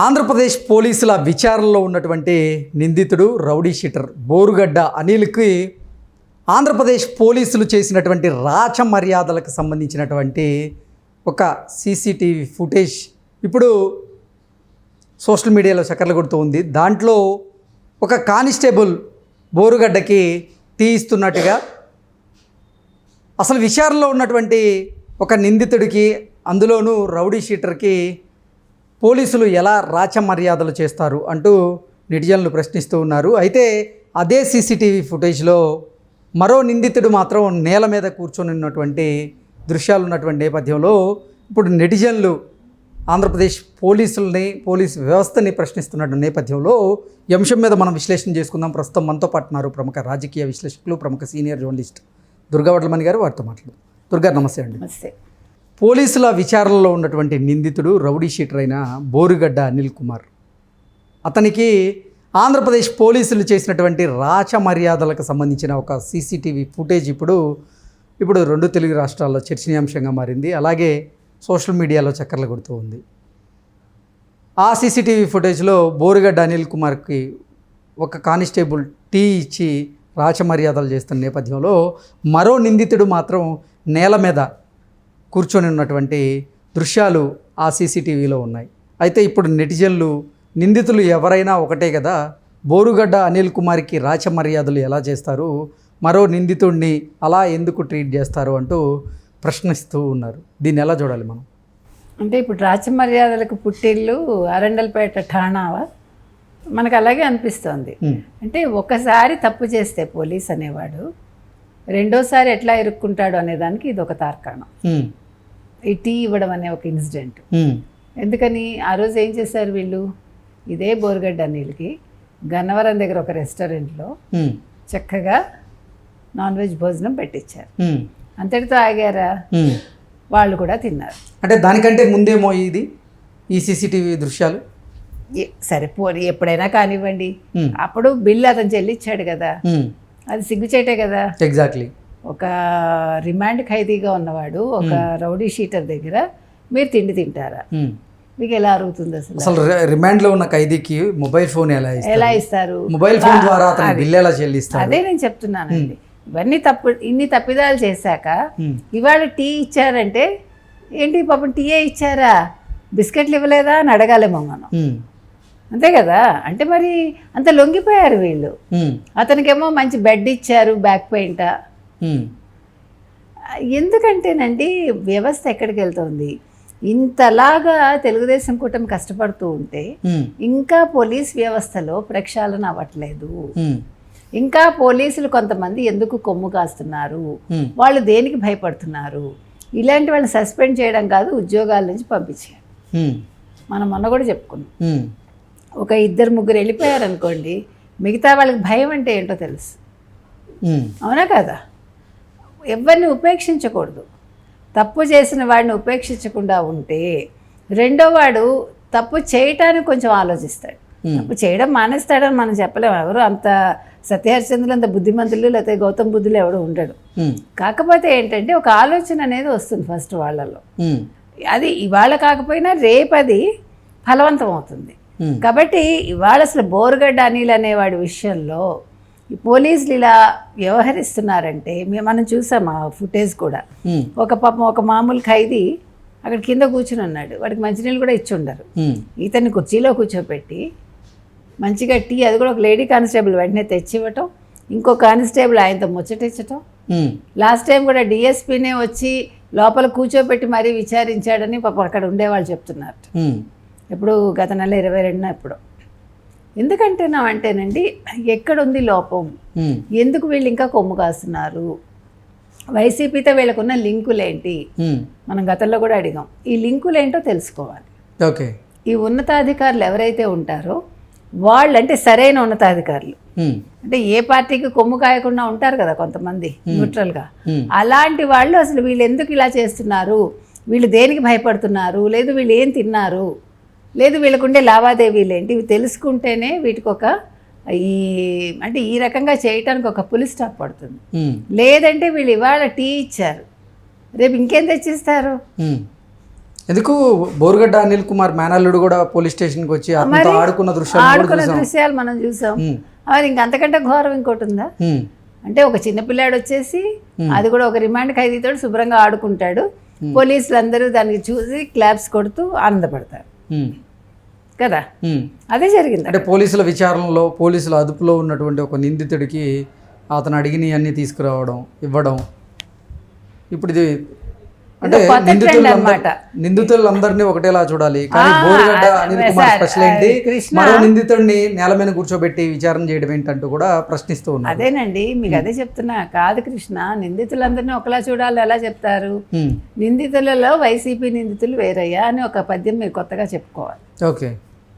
ఆంధ్రప్రదేశ్ పోలీసుల విచారణలో ఉన్నటువంటి నిందితుడు రౌడీ షీటర్ బోరుగడ్డ అనిల్కి ఆంధ్రప్రదేశ్ పోలీసులు చేసినటువంటి రాచ మర్యాదలకు సంబంధించినటువంటి ఒక సీసీటీవీ ఫుటేజ్ ఇప్పుడు సోషల్ మీడియాలో చక్కర్లు కొడుతూ ఉంది. దాంట్లో ఒక కానిస్టేబుల్ బోరుగడ్డకి టీ ఇస్తున్నట్టుగా, అసలు విచారణలో ఉన్నటువంటి ఒక నిందితుడికి, అందులోనూ రౌడీ షీటర్కి పోలీసులు ఎలా రాచ మర్యాదలు చేస్తారు అంటూ నెటిజన్లు ప్రశ్నిస్తూ ఉన్నారు. అయితే అదే సీసీటీవీ ఫుటేజ్లో మరో నిందితుడు మాత్రం నేల మీద కూర్చొని ఉన్నటువంటి దృశ్యాలు ఉన్నటువంటి నేపథ్యంలో ఇప్పుడు నెటిజన్లు ఆంధ్రప్రదేశ్ పోలీస్ వ్యవస్థని ప్రశ్నిస్తున్న నేపథ్యంలో ఈ అంశం మీద మనం విశ్లేషణ చేసుకుందాం. ప్రస్తుతం మనతో పాటు ఉన్నారు ప్రముఖ రాజకీయ విశ్లేషకులు, ప్రముఖ సీనియర్ జర్నలిస్ట్ దుర్గా వడ్లమణి గారు. వారితో మాట్లాడు. దుర్గా, నమస్తే అండి. నమస్తే. పోలీసుల విచారణలో ఉన్నటువంటి నిందితుడు రౌడీ షీటర్ అయిన బోరుగడ్డ అనిల్ కుమార్, అతనికి ఆంధ్రప్రదేశ్ పోలీసులు చేసినటువంటి రాచ మర్యాదలకు సంబంధించిన ఒక సీసీటీవీ ఫుటేజ్ ఇప్పుడు రెండు తెలుగు రాష్ట్రాల్లో చర్చనీయాంశంగా మారింది. అలాగే సోషల్ మీడియాలో చక్కర్లు కొడుతూ ఉంది. ఆ సీసీటీవీ ఫుటేజ్లో బోరుగడ్డ అనిల్ కుమార్కి ఒక కానిస్టేబుల్ టీ ఇచ్చి రాచ మర్యాదలు చేస్తున్న నేపథ్యంలో మరో నిందితుడు మాత్రం నేల మీద కూర్చొని ఉన్నటువంటి దృశ్యాలు ఆ సీసీటీవీలో ఉన్నాయి. అయితే ఇప్పుడు నెటిజన్లు నిందితులు ఎవరైనా ఒకటే కదా, బోరుగడ్డ అనిల్ కుమార్కి రాచ మర్యాదలు ఎలా చేస్తారు, మరో నిందితుడిని అలా ఎందుకు ట్రీట్ చేస్తారు అంటూ ప్రశ్నిస్తూ ఉన్నారు. దీన్ని ఎలా చూడాలి మనం? అంటే ఇప్పుడు రాచ మర్యాదలకు పుట్టిల్లు అరండల్పేట ఠాణావా? మనకు అలాగే అనిపిస్తోంది. అంటే ఒకసారి తప్పు చేస్తే పోలీస్ అనేవాడు రెండోసారి ఎట్లా ఇరుక్కుంటాడు అనేదానికి ఇది ఒక తార్కాణం. ఈ టీ ఇవ్వడం అనే ఒక ఇన్సిడెంట్. ఎందుకని ఆ రోజు ఏం చేశారు వీళ్ళు, ఇదే బోరుగడ్డ అనిల్కి గన్నవరం దగ్గర ఒక రెస్టారెంట్లో చక్కగా నాన్ వెజ్ భోజనం పెట్టించారు. అంతటితో ఆగారా? వాళ్ళు కూడా తిన్నారు. అంటే దానికంటే ముందేమో ఈ సీసీటీవీ దృశ్యాలు సరే పోనీ ఎప్పుడైనా కానివ్వండి, అప్పుడు బిల్లు అతను చెల్లించాడు కదా, అది సిగ్గుచేటే కదా. ఎగ్జాక్ట్లీ. ఒక రిమాండ్ ఖైదీగా ఉన్నవాడు ఒక రౌడీ షీటర్ దగ్గర మీరు తిండి తింటారా? మీకు ఎలా అరుగుతుంది అసలు? రిమాండ్ లో ఉన్న ఖైదీకి మొబైల్ ఫోన్ ఎలా ఇస్తారు? మొబైల్ ఫోన్ ద్వారా అతను బిల్లు ఎలా చెల్లిస్తారు? అదే నేను చెప్తున్నానండి. ఇవన్నీ ఇన్ని తప్పిదాలు చేశాక ఇవాళ టీ ఇచ్చారంటే ఏంటి, పాపం టీయే ఇచ్చారా, బిస్కెట్లు ఇవ్వలేదా అని అడగాలేమో మనం. అంతే కదా. అంటే మరి అంత లొంగిపోయారు వీళ్ళు. అతనికేమో మంచి బెడ్ ఇచ్చారు, బ్యాక్ పెయింట్. ఎందుకంటేనండి వ్యవస్థ ఎక్కడికి వెళ్తుంది? ఇంతలాగా తెలుగుదేశం కూటమి కష్టపడుతూ ఉంటే ఇంకా పోలీస్ వ్యవస్థలో ప్రక్షాళన అవ్వట్లేదు. ఇంకా పోలీసులు కొంతమంది ఎందుకు కొమ్ము కాస్తున్నారు, వాళ్ళు దేనికి భయపడుతున్నారు? ఇలాంటి వాళ్ళని సస్పెండ్ చేయడం కాదు, ఉద్యోగాల నుంచి పంపించారు. మనం మొన్న కూడా చెప్పుకున్నాం. ఒక 2-3 వెళ్ళిపోయారు అనుకోండి, మిగతా వాళ్ళకి భయం అంటే ఏంటో తెలుసు. అవునా కదా? ఎవరిని ఉపేక్షించకూడదు. తప్పు చేసిన వాడిని ఉపేక్షించకుండా ఉంటే రెండో వాడు తప్పు చేయటానికి కొంచెం ఆలోచిస్తాడు. తప్పు చేయడం మానేస్తాడని మనం చెప్పలేము. ఎవరు అంత సత్యహరిచంద్రులు అంత బుద్ధిమంతులు లేకపోతే గౌతమ్ బుద్ధులు ఎవడు ఉండడు. కాకపోతే ఏంటంటే ఒక ఆలోచన అనేది వస్తుంది ఫస్ట్ వాళ్ళలో. అది ఇవాళ కాకపోయినా రేపు అది ఫలవంతం అవుతుంది. కాబట్టి ఇవాళ అసలు బోరుగడ్డ అనిల్ అనేవాడి విషయంలో ఈ పోలీసులు ఇలా వ్యవహరిస్తున్నారంటే మనం చూసాం ఆ ఫుటేజ్ కూడా. ఒక మామూలు ఖైదీ అక్కడ కింద కూర్చుని ఉన్నాడు, వాడికి మంచినీళ్ళు కూడా ఇచ్చి ఉండరు. ఇతన్ని కుర్చీలో కూర్చోపెట్టి మంచిగా టీ, అది కూడా ఒక లేడీ కానిస్టేబుల్ వెంటనే తెచ్చివ్వటం, ఇంకో కానిస్టేబుల్ ఆయనతో ముచ్చటించటం. లాస్ట్ టైం కూడా డిఎస్పీనే వచ్చి లోపల కూర్చోపెట్టి మరీ విచారించాడని పాపం అక్కడ ఉండేవాళ్ళు చెప్తున్నారు. ఎప్పుడు గత నెల 22న ఎప్పుడు. ఎందుకంటేనండి ఎక్కడుంది లోపం? ఎందుకు వీళ్ళు ఇంకా కొమ్ము కాస్తున్నారు? వైసీపీతో వీళ్ళకున్న లింకులేంటి? మనం గతంలో కూడా అడిగాం. ఈ లింకులేంటో తెలుసుకోవాలి. ఓకే. ఈ ఉన్నతాధికారులు ఎవరైతే ఉంటారో వాళ్ళు, అంటే సరైన ఉన్నతాధికారులు, అంటే ఏ పార్టీకి కొమ్ము కాయకుండా ఉంటారు కదా కొంతమంది న్యూట్రల్గా, అలాంటి వాళ్ళు అసలు వీళ్ళు ఎందుకు ఇలా చేస్తున్నారు, వీళ్ళు దేనికి భయపడుతున్నారు, లేదు వీళ్ళు ఏం తిన్నారు, లేదు వీళ్ళకుండే లావాదేవీలు ఏంటి, ఇవి తెలుసుకుంటేనే వీటికి ఒక అంటే ఈ రకంగా చేయటానికి ఒక పులి స్టాప్ పడుతుంది. లేదంటే వీళ్ళు ఇవాళ టీ ఇచ్చారు, రేపు ఇంకేం తెచ్చిస్తారు? ఎందుకు బోరుగడ్డ అనిల్ కుమార్ మేనల్లుడు కూడా పోలీస్ స్టేషన్కి వచ్చి అతనితో ఆడుకున్న దృశ్యాలు కూడా ఆడుకున్న చూసాం. దృశ్యాలు మనం చూసాం. ఉమ్, మరి ఇంకంతకంటే ఘోరం ఇంకోటి ఉందా? ఉమ్, అంటే ఒక చిన్న పిల్లాడు వచ్చేసి అది కూడా ఒక రిమాండ్ ఖైదీతో శుభ్రంగా ఆడుకుంటాడు. పోలీసులు అందరూ దానికి చూసి క్లాప్స్ కొడుతూ ఆనందపడతారు ఉమ్, కదా. ఉమ్. అదే జరిగింది. అంటే పోలీసుల విచారణలో పోలీసుల అదుపులో ఉన్నటువంటి ఒక నిందితుడికి అతను అడిగినవి అన్నీ తీసుకురావడం ఇవ్వడం, ఇప్పుడు ఇది అంటే కొత్త trend అన్నమాట. నిందితులందరినీ ఒకటేలా చూడాలి, కానీ బోరుగడ్డ అనిల్ కుమార్ సార్, స్పెషల్ ఏంటి, కృష్ణ- మరో నిందితుడిని నేల మీద కూర్చోబెట్టి విచారణ చేయడం ఏంటంటూ కూడా ప్రశ్నిస్తూ ఉన్నారు. అదేనండి, మీకు అదే చెప్తున్నా. కాదు కృష్ణ, నిందితులందరినీ ఒకలా చూడాలి ఎలా చెప్తారు? ఉమ్, నిందితులలో వైసీపీ నిందితులు వేరయ్యా అని ఒక పద్యం మీరు కొత్తగా చెప్పుకోవాలి. ఓకే.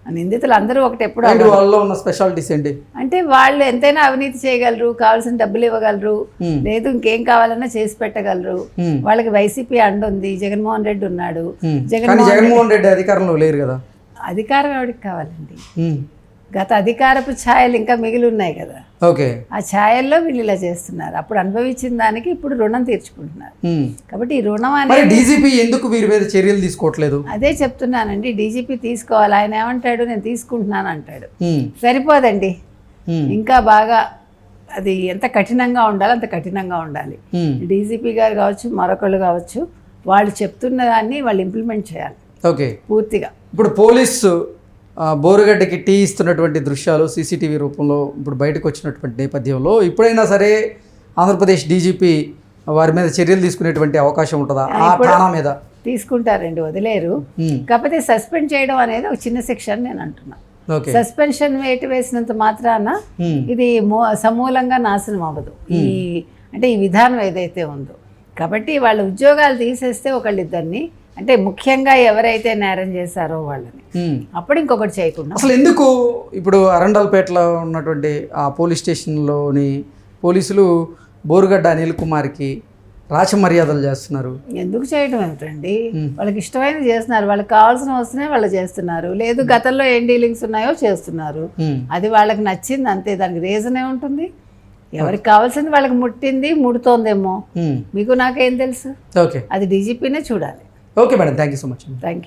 ఆ నిందితులు అందరూ ఒకటి ఎప్పుడు అండ్ వాళ్ళలో ఉన్న స్పెషాలిటీస్ ఏంటి? అంటే వాళ్ళు ఎంతైనా అవినీతి చేయగలరు, కావాల్సిన డబ్బులు ఇవ్వగలరు, Hmm. లేదు ఇంకేం కావాలన్నా చేసి పెట్టగలరు. Hmm. వాళ్ళకి వైసీపీ అండ ఉంది, జగన్మోహన్ రెడ్డి ఉన్నాడు. ఉమ్, కానీ జగన్మోహన్ రెడ్డి అధికారంలో లేరు కదా. అధికారం ఎవరికి కావాలండి? ఉమ్, గత అధికారపు ఛాయలు ఇంకా మిగిలి ఉన్నాయి కదా. ఓకే. ఆ ఛాయల్లో వీళ్ళు ఇలా చేస్తున్నారు. అప్పుడు అనుభవించిన దానికి ఇప్పుడు రుణం తీర్చుకుంటున్నారు. ఉమ్. కాబట్టి ఈ రుణం మరి అనేది డీజీపీ ఎందుకు వీరి మీద చర్యలు తీసుకోవట్లేదు? అదే చెప్తున్నానండి. డీజీపీ తీసుకోవాలి. ఆయన ఏమంటాడు, నేను తీసుకుంటున్నాను అంటాడు. ఉమ్, సరిపోదండి, ఉమ్, ఇంకా బాగా అది ఎంత కఠినంగా ఉండాలి అంత కఠినంగా ఉండాలి. ఉమ్, డీజీపీ గారు కావచ్చు, మరొకళ్ళు కావచ్చు, వాళ్ళు చెప్తున్న దాన్ని వాళ్ళు ఇంప్లిమెంట్ చేయాలి ఓకే. పూర్తిగా. ఇప్పుడు పోలీసు బోరుగడ్డకి టీ ఇస్తున్నటువంటి దృశ్యాలు సీసీటీవీ రూపంలో ఇప్పుడు బయటకు వచ్చినటువంటి నేపథ్యంలో ఇప్పుడైనా సరే ఆంధ్రప్రదేశ్ డీజీపీ వారి మీద చర్యలు తీసుకునేటువంటి అవకాశం ఉంటుందా ఆ ఠాణా మీద? తీసుకుంటారండి, వదిలేరు. ఉమ్, కాకపోతే సస్పెండ్ చేయడం అనేది ఒక చిన్న శిక్ష అని నేను అంటున్నా. ఓకే. సస్పెన్షన్ వేటు వేసినంత మాత్రాన ఉమ్, ఇది సమూలంగా నాశనం అవ్వదు ఈ విధానం ఏదైతే ఉందో. కాబట్టి వాళ్ళ ఉద్యోగాలు తీసేస్తే ఒకళ్ళిద్దరిని, అంటే ముఖ్యంగా ఎవరైతే నేరం చేశారో వాళ్ళని, ఉమ్. అప్పుడు ఇంకొకటి చేయకుండా. అసలు ఎందుకు ఇప్పుడు అరండల్పేటలో ఉన్నటువంటి ఆ పోలీస్ స్టేషన్లోని పోలీసులు బోరుగడ్డ అనిల్ కుమార్కి రాచమర్యాదలు చేస్తున్నారు? ఎందుకు చేయడం ఏమిటండి? వాళ్ళకి ఇష్టమైనది చేస్తున్నారు, వాళ్ళకి కావాల్సిన వస్తున్నాయి వాళ్ళు చేస్తున్నారు, లేదు గతంలో ఏం డీలింగ్స్ ఉన్నాయో చేస్తున్నారు. ఉమ్, అది వాళ్ళకి నచ్చింది అంతే, దానికి రీజన్ ఏముంటుంది? ఎవరికి కావాల్సింది వాళ్ళకి ముట్టింది, ముడుతోందేమో, ఉమ్. మీకు నాకేం తెలుసు? ఓకే. అది డీజీపీనే చూడాలి. Okay madam, thank you so much. Thank you.